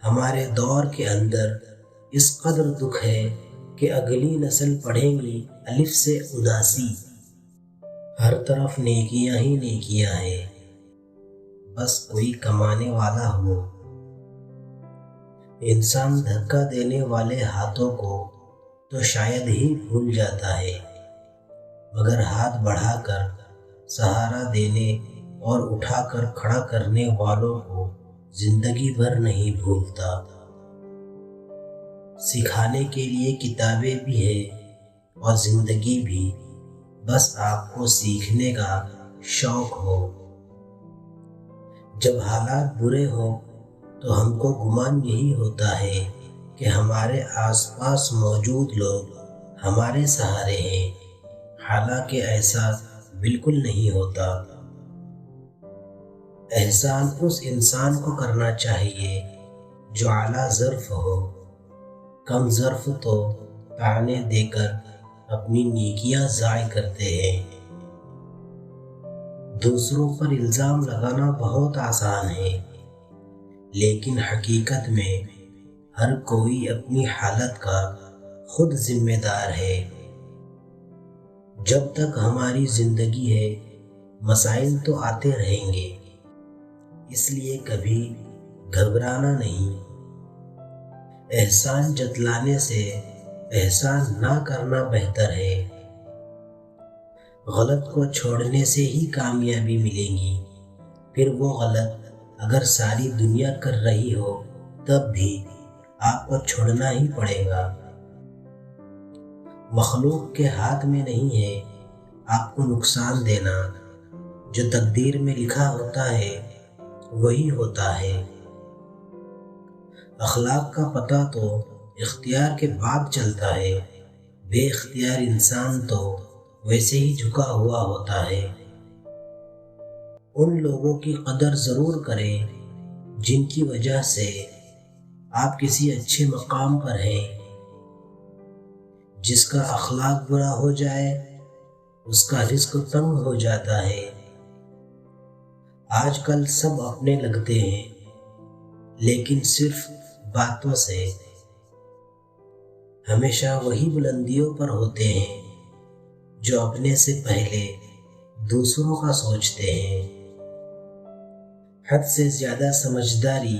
ہمارے دور کے اندر اس قدر دکھ ہے کہ اگلی نسل پڑھیں گی الف سے اداسی، ہر طرف نیکیاں ہی نیکیاں ہیں، بس کوئی کمانے والا ہو۔ انسان دھکا دینے والے ہاتھوں کو تو شاید ہی بھول جاتا ہے، مگر ہاتھ بڑھا کر سہارا دینے اور اٹھا کر کھڑا کرنے والوں کو زندگی بھر نہیں بھولتا۔ سکھانے کے لیے کتابیں بھی ہیں اور زندگی بھی، بس آپ کو سیکھنے کا شوق ہو۔ جب حالات برے ہوں تو ہم کو گمان یہی ہوتا ہے کہ ہمارے آس پاس موجود لوگ ہمارے سہارے ہیں، حالانکہ ایسا بالکل نہیں ہوتا۔ احسان اس انسان کو کرنا چاہیے جو اعلیٰ ظرف ہو، کم ظرف تو طعنے دے کر اپنی نیکیاں ضائع کرتے ہیں۔ دوسروں پر الزام لگانا بہت آسان ہے، لیکن حقیقت میں ہر کوئی اپنی حالت کا خود ذمہ دار ہے۔ جب تک ہماری زندگی ہے مسائل تو آتے رہیں گے، اس لیے کبھی گھبرانا نہیں۔ احسان جتلانے سے احسان نہ کرنا بہتر ہے۔ غلط کو چھوڑنے سے ہی کامیابی ملے گی، پھر وہ غلط اگر ساری دنیا کر رہی ہو تب بھی آپ کو چھوڑنا ہی پڑے گا۔ مخلوق کے ہاتھ میں نہیں ہے آپ کو نقصان دینا، جو تقدیر میں لکھا ہوتا ہے وہی ہوتا ہے۔ اخلاق کا پتہ تو اختیار کے بعد چلتا ہے، بے اختیار انسان تو ویسے ہی جھکا ہوا ہوتا ہے۔ ان لوگوں کی قدر ضرور کریں جن کی وجہ سے آپ کسی اچھے مقام پر ہیں۔ جس کا اخلاق برا ہو جائے اس کا رزق تنگ ہو جاتا ہے۔ آج کل سب اپنے لگتے ہیں، لیکن صرف باتوں سے۔ ہمیشہ وہی بلندیوں پر ہوتے ہیں جو اپنے سے پہلے دوسروں کا سوچتے ہیں۔ حد سے زیادہ سمجھداری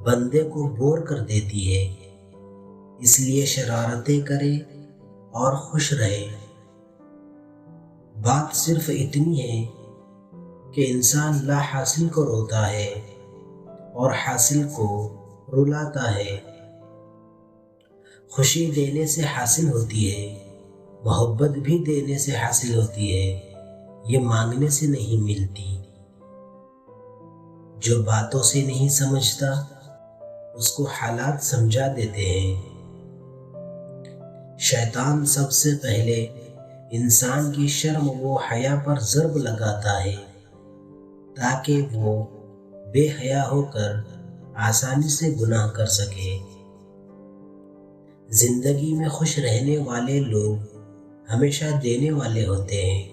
بندے کو بور کر دیتی ہے، اس لیے شرارتیں کرے اور خوش رہے۔ بات صرف اتنی ہے کہ انسان لا حاصل کو روتا ہے اور حاصل کو رلاتا ہے۔ خوشی دینے سے حاصل ہوتی ہے، محبت بھی دینے سے حاصل ہوتی ہے، یہ مانگنے سے نہیں ملتی۔ جو باتوں سے نہیں سمجھتا اس کو حالات سمجھا دیتے ہیں۔ شیطان سب سے پہلے انسان کی شرم و حیا پر ضرب لگاتا ہے تاکہ وہ بے حیا ہو کر آسانی سے گناہ کر سکے۔ زندگی میں خوش رہنے والے لوگ ہمیشہ دینے والے ہوتے ہیں،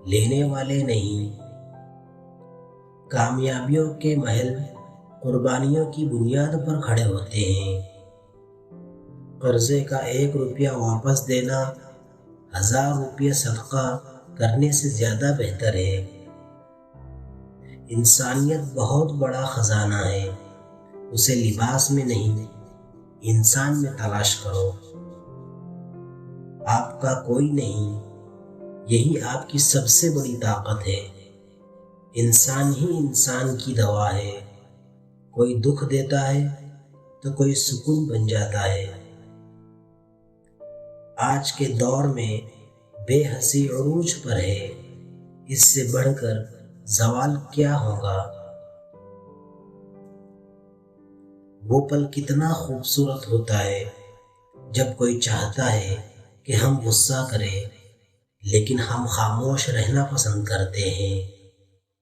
لینے والے نہیں۔ کامیابیوں کے محل قربانیوں کی بنیاد پر کھڑے ہوتے ہیں۔ قرضے کا 1 روپیہ واپس دینا 1000 روپیہ صدقہ کرنے سے زیادہ بہتر ہے۔ انسانیت بہت بڑا خزانہ ہے، اسے لباس میں نہیں انسان میں تلاش کرو۔ آپ کا کوئی نہیں، یہی آپ کی سب سے بڑی طاقت ہے۔ انسان ہی انسان کی دوا ہے، کوئی دکھ دیتا ہے تو کوئی سکون بن جاتا ہے۔ آج کے دور میں بے حسی عروج پر ہے، اس سے بڑھ کر زوال کیا ہوگا؟ وہ پل کتنا خوبصورت ہوتا ہے جب کوئی چاہتا ہے کہ ہم غصہ کریں، لیکن ہم خاموش رہنا پسند کرتے ہیں۔